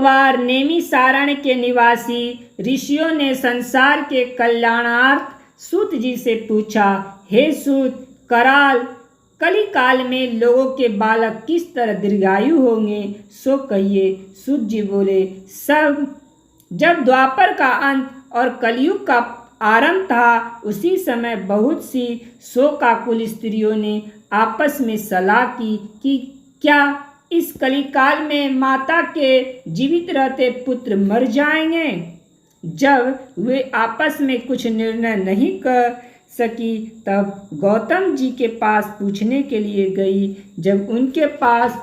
बार नेमिसारण के निवासी ऋषियों ने संसार के कल्याणार्थ सूत जी से पूछा, हे सूत, कली काल में लोगों के बालक किस तरह दीर्घायु होंगे, सो कहिए। सूत जी बोले, सब जब द्वापर का अंत और कलयुग का आरंभ था, उसी समय बहुत सी शोकाकुल स्त्रियों ने आपस में सलाह की कि क्या इस कलिकाल में माता के जीवित रहते पुत्र मर जाएंगे। जब वे आपस में कुछ निर्णय नहीं कर सकी, तब गौतम जी के पास पूछने के लिए गई। जब उनके पास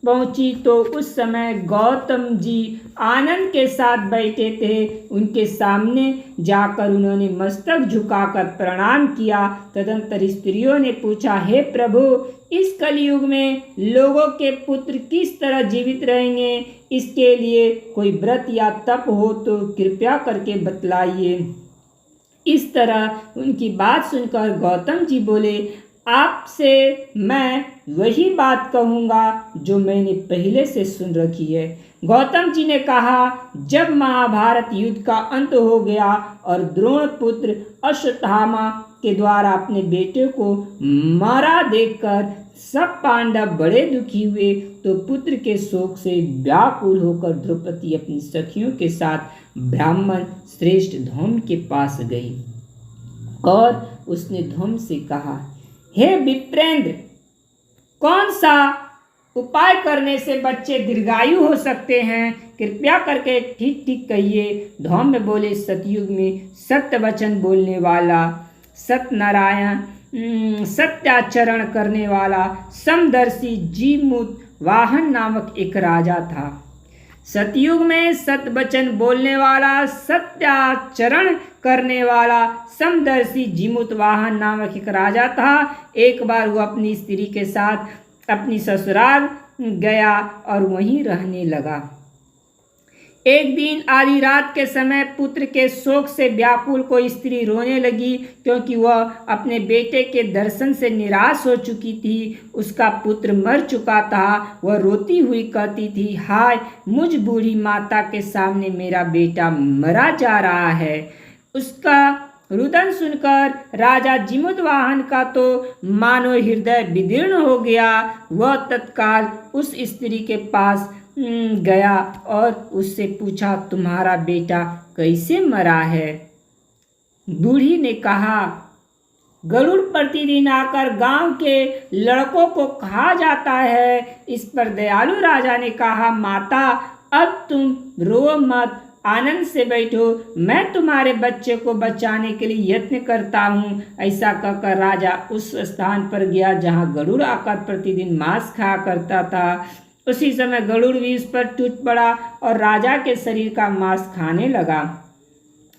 पहुंची तो उस समय गौतम जी आनंद के साथ बैठे थे। उनके सामने जाकर उन्होंने मस्तक झुकाकर प्रणाम किया। तदंतर स्त्रियों ने पूछा, हे प्रभु, इस कलयुग में लोगों के पुत्र किस तरह जीवित रहेंगे, इसके लिए कोई व्रत या तप हो तो कृपया करके बतलाइए। इस तरह उनकी बात सुनकर गौतम जी बोले, आपसे मैं वही बात कहूँगा जो मैंने पहले से सुन रखी है। गौतम जी ने कहा, जब महाभारत युद्ध का अंत हो गया और द्रोण पुत्र अश्वत्थामा के द्वारा अपने बेटे को मारा देखकर सब पांडव बड़े दुखी हुए, तो पुत्र के शोक से व्याकुल होकर द्रौपदी अपनी सखियों के साथ ब्राह्मण श्रेष्ठ धौम्य के पास गई और उसने धौम्य से कहा, हे विप्रेंद्र, कौन सा उपाय करने से बच्चे दीर्घायु हो सकते हैं, कृपया करके ठीक ठीक कहिए। धौम्य बोले, सतयुग में सत्य वचन बोलने वाला, सत्यनारायण, सत्याचरण करने वाला, समदर्शी जीमूत वाहन नामक एक राजा था। सतयुग में सत्य वचन बोलने वाला, सत्याचरण करने वाला, समदर्शी जीमूत वाहन नामक एक राजा था। एक बार वो अपनी स्त्री के साथ अपनी ससुराल गया और वहीं रहने लगा। एक दिन आधी रात के समय पुत्र के शोक से व्याकुल कोई स्त्री रोने लगी, क्योंकि वह अपने बेटे के दर्शन से निराश हो चुकी थी। उसका पुत्र मर चुका था। वह रोती हुई कहती थी, हाय, मुझ बूढ़ी माता के सामने मेरा बेटा मरा जा रहा है। उसका रुदन सुनकर राजा जीमूतवाहन का तो मानो हृदय विदीर्ण हो गया। वह तत्काल उस स्त्री के पास गया और उससे पूछा, तुम्हारा बेटा कैसे मरा है। बूढ़ी ने कहा, गरुड़ प्रतिदिन आकर गांव के लड़कों को खा जाता है। इस पर दयालु राजा ने कहा, माता, अब तुम रो मत, आनंद से बैठो, मैं तुम्हारे बच्चे को बचाने के लिए यत्न करता हूँ। ऐसा कहकर राजा उस स्थान पर गया जहाँ गरुड़ आकर प्रतिदिन मांस खाया करता था। उसी समय गरुड़ भी उस पर टूट पड़ा और राजा के शरीर का मांस खाने लगा।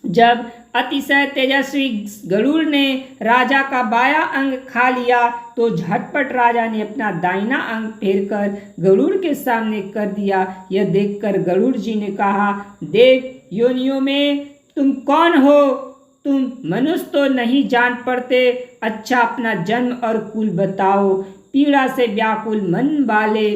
जब अतिशय तेजस्वी गरुड़ ने राजा का बायां अंग खा लिया, तो झटपट राजा ने अपना दाहिना अंग फेरकर गरुड़ के सामने कर दिया। यह देखकर गरुड़ जी ने कहा, देव योनियों में तुम कौन हो? तुम मनुष्य तो नहीं जान पड़ते। अच्छा, अपना जन्म और कुल बताओ। पीड़ा से व्याकुल मन वाले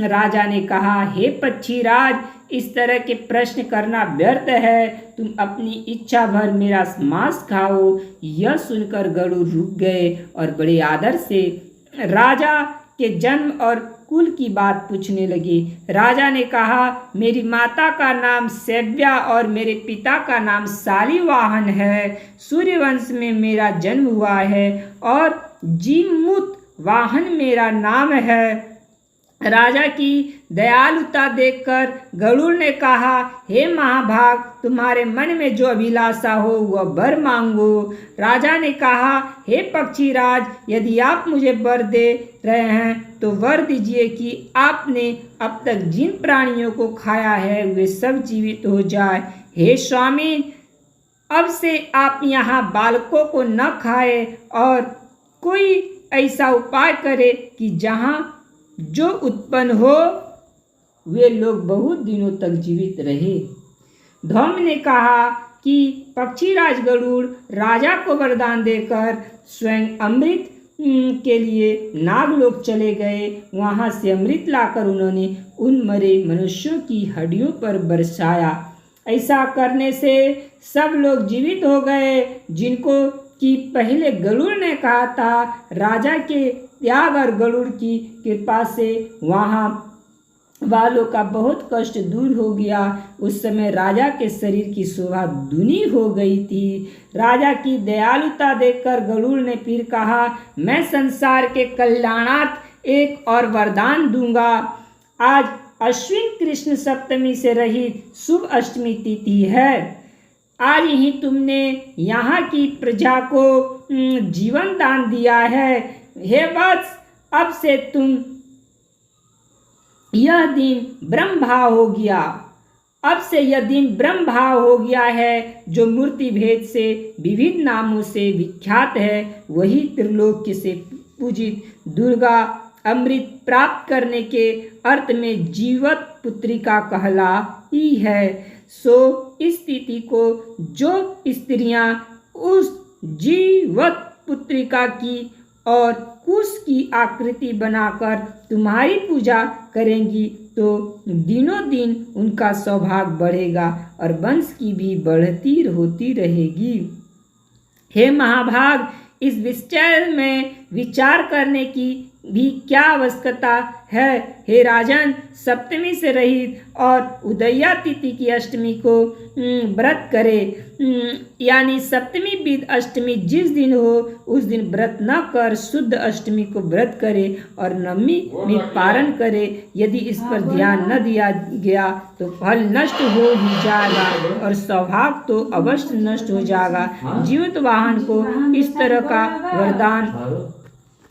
राजा ने कहा, हे पक्षीराज, इस तरह के प्रश्न करना व्यर्थ है। तुम अपनी इच्छा भर मेरा मांस खाओ। यह सुनकर गरुड़ रुक गए और बड़े आदर से राजा के जन्म और कुल की बात पूछने लगे। राजा ने कहा, मेरी माता का नाम सेव्या और मेरे पिता का नाम शालिवाहन है। सूर्यवंश में मेरा जन्म हुआ है और जीमूत वाहन मेरा नाम है। राजा की दयालुता देखकर गरुड़ ने कहा, हे महाभाग, तुम्हारे मन में जो अभिलाषा हो वह वर मांगो। राजा ने कहा, हे पक्षीराज, यदि आप मुझे वर दे रहे हैं तो वर दीजिए कि आपने अब तक जिन प्राणियों को खाया है वे सब जीवित हो जाए। हे स्वामी, अब से आप यहाँ बालकों को न खाए और कोई ऐसा उपाय करे कि जहाँ जो उत्पन्न हो वे लोग बहुत दिनों तक जीवित रहे। धौम्य ने कहा कि पक्षीराज गरुड़ राजा को वरदान देकर स्वयं अमृत के लिए नागलोक चले गए। वहाँ से अमृत लाकर उन्होंने उन मरे मनुष्यों की हड्डियों पर बरसाया। ऐसा करने से सब लोग जीवित हो गए, जिनको कि पहले गरुड़ ने कहा था। राजा के त्याग और गरुड़ की कृपा से वहाँ वालों का बहुत कष्ट दूर हो गया। उस समय राजा के शरीर की शोभा दूनी हो गई थी। राजा की दयालुता देखकर गरुड़ ने फिर कहा, मैं संसार के कल्याणार्थ एक और वरदान दूंगा। आज अश्विन कृष्ण सप्तमी से रहित शुभ अष्टमी तिथि है। आज ही तुमने यहाँ की प्रजा को जीवन दान दिया है। हे वत्स, अब से तुम यह दिन ब्रह्म भाव हो गया। अब से यह दिन ब्रह्म भाव हो गया है, जो मूर्ति भेद से विविध नामों से विख्यात है। वही त्रिलोक्य से पूजित दुर्गा अमृत प्राप्त करने के अर्थ में जीवत पुत्रिका कहलाई है। सो इस तिथि को जो स्त्रियां उस जीवत पुत्रिका की और कुश की आकृति बनाकर तुम्हारी पूजा करेंगी, तो दिनों दिन उनका सौभाग्य बढ़ेगा और वंश की भी बढ़ती होती रहेगी। हे महाभाग, इस विषय में विचार करने की भी क्या आवश्यकता है। हे राजन, सप्तमी से रहित और उदया तिथि की अष्टमी को व्रत करे, यानी सप्तमी बीत अष्टमी जिस दिन हो उस दिन व्रत न कर शुद्ध अष्टमी को व्रत करे और नवमी में पारण करे। यदि इस पर ध्यान न दिया गया तो फल नष्ट हो ही जाएगा और सौभाग्य तो अवश्य नष्ट हो जाएगा। जीवित वाहन को इस तरह का वरदान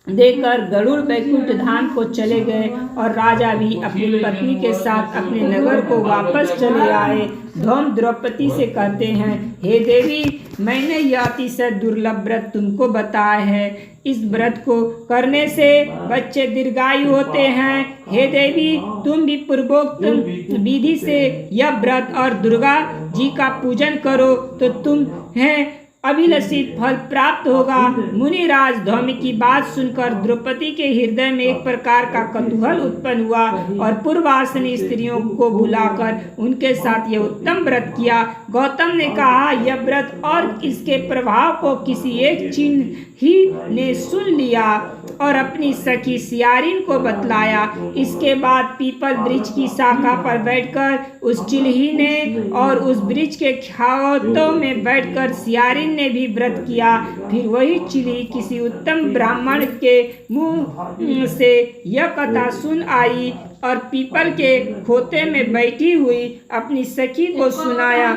देकर गरुड़ वैकुंठ धाम को चले गए और राजा भी अपनी पत्नी के साथ अपने नगर को वापस चले आए। धौम द्रौपदी से कहते हैं, हे देवी, मैंने यह अतिशय दुर्लभ व्रत तुमको बताया है। इस व्रत को करने से बच्चे दीर्घायु होते हैं। हे देवी, तुम भी पूर्वोक्त विधि से यह व्रत और दुर्गा जी का पूजन करो तो तुम्हें अभिलषित फल प्राप्त होगा। मुनिराज धौम्य की बात सुनकर द्रौपदी के हृदय में एक प्रकार का कौतूहल उत्पन्न हुआ और पूर्वासनी स्त्रियों को बुलाकर उनके साथ यह उत्तम व्रत किया। गौतम ने कहा, यह व्रत और इसके प्रभाव को किसी एक चिन्ह ही ने सुन लिया और अपनी सखी सियारिन को बतलाया। इसके बाद पीपल वृक्ष की शाखा पर बैठकर उस चिल्ही ने और उस वृक्ष के खातों में बैठकर सियारिन ने भी व्रत किया। फिर वही चिल्ही किसी उत्तम ब्राह्मण के मुंह से यह कथा सुन आई और पीपल के खोते में बैठी हुई अपनी सखी को सुनाया।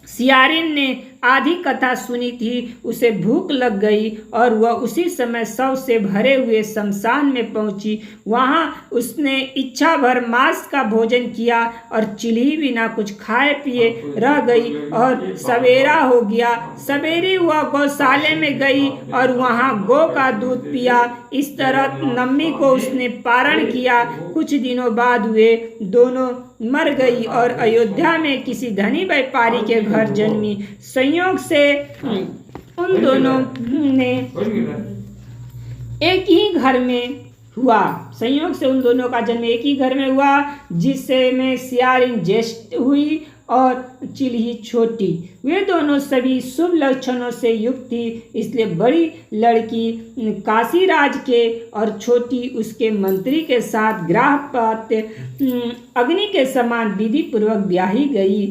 सियारिन ने आधी कथा सुनी थी। उसे भूख लग गई और वह उसी समय शव से भरे हुए शमशान में पहुंची। वहां उसने इच्छा भर मांस का भोजन किया और चिल्ही बिना कुछ खाए पिए रह गई और सवेरा हो गया। सवेरे वह गौशाले में गई और वहां गौ का दूध पिया। इस तरह नवमी को उसने पारण किया। कुछ दिनों बाद वे दोनों मर गई और अयोध्या में किसी धनी व्यापारी के घर जन्मी। संयोग से उन दोनों ने एक ही घर में हुआ। संयोग से उन दोनों का जन्म एक ही घर में हुआ, जिससे में सियारिन ज्येष्ठ हुई और चिल्ही छोटी। वे दोनों सभी शुभ लक्षणों से युक्त थी, इसलिए बड़ी लड़की काशीराज के और छोटी उसके मंत्री के साथ ग्राहपात्य अग्नि के समान विधि पूर्वक ब्याही गई।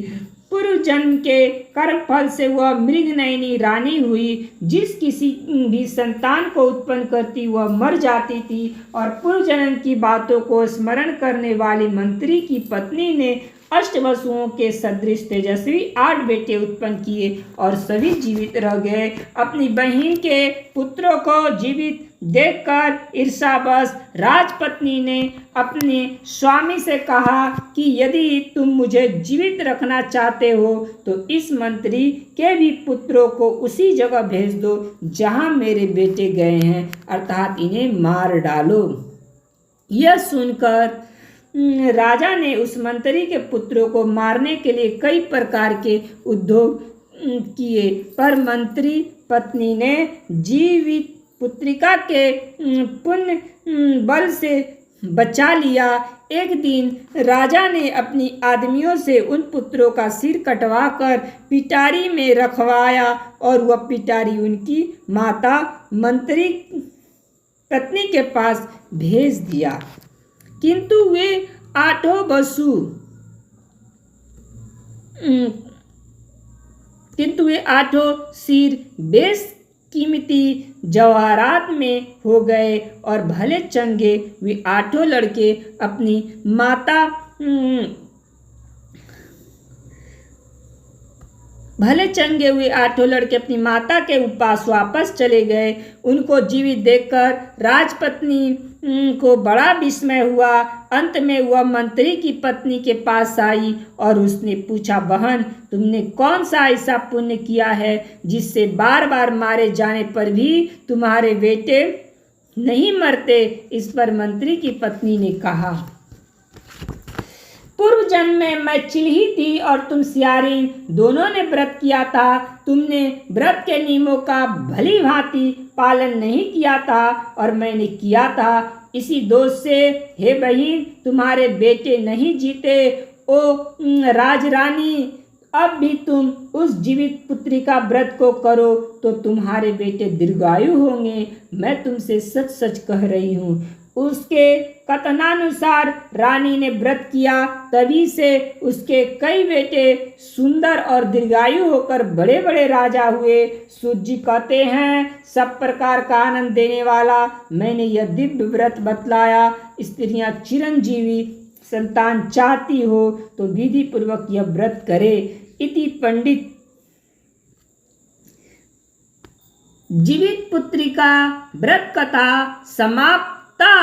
पूर्व जन्म के कर्म फल से वह मृगनयनी रानी हुई। जिस किसी भी संतान को उत्पन्न करती वह मर जाती थी और पूर्व जन्म की बातों को स्मरण करने वाली मंत्री की पत्नी ने अष्टवसुओं के सदृश तेजस्वी 8 बेटे उत्पन्न किए और सभी जीवित रह गए। अपनी बहन के पुत्रों को जीवित देखकर ईर्ष्यावश राजपत्नी ने अपने स्वामी से कहा कि यदि तुम मुझे जीवित रखना चाहते हो तो इस मंत्री के भी पुत्रों को उसी जगह भेज दो जहां मेरे बेटे गए हैं, अर्थात इन्हें मार डालो। यह सुनकर राजा ने उस मंत्री के पुत्रों को मारने के लिए कई प्रकार के उद्योग किए, पर मंत्री पत्नी ने जीवित पुत्रिका के पुण्य बल से बचा लिया। एक दिन राजा ने अपनी आदमियों से उन पुत्रों का सिर कटवा कर पिटारी में रखवाया और वह पिटारी उनकी माता मंत्री पत्नी के पास भेज दिया। किंतु वे आठों सिर बेशकीमती जवाहरात में हो गए और भले चंगे वे आठों लड़के अपनी माता के पास वापस चले गए। उनको जीवित देखकर राजपत्नी को बड़ा विस्मय हुआ। अंत में वह मंत्री की पत्नी के पास आई और उसने पूछा, बहन, तुमने कौन सा ऐसा पुण्य किया है जिससे बार बार मारे जाने पर भी तुम्हारे बेटे नहीं मरते? इस पर मंत्री की पत्नी ने कहा, पूर्व जन्म में मैं चिल्ही थी और तुम सियारिन, दोनों ने व्रत किया था। तुमने व्रत के नियमों का भली भांति पालन नहीं किया था और मैंने किया था। इसी दोष से हे बहिन, तुम्हारे बेटे नहीं जीते। ओ राजरानी, अब भी तुम उस जीवित पुत्री का व्रत को करो तो तुम्हारे बेटे दीर्घायु होंगे। मैं तुमसे सच सच कह रही हूँ। उसके कथनानुसार रानी ने व्रत किया, तभी से उसके कई बेटे सुंदर और दीर्घायु होकर बड़े बड़े राजा हुए। सूत जी कहते हैं, सब प्रकार का आनंद देने वाला मैंने यह दिव्य व्रत बतलाया। स्त्रियां चिरंजीवी संतान चाहती हो तो विधि पूर्वक यह व्रत करे। इति पंडित जीवित पुत्री का व्रत कथा समाप्ता।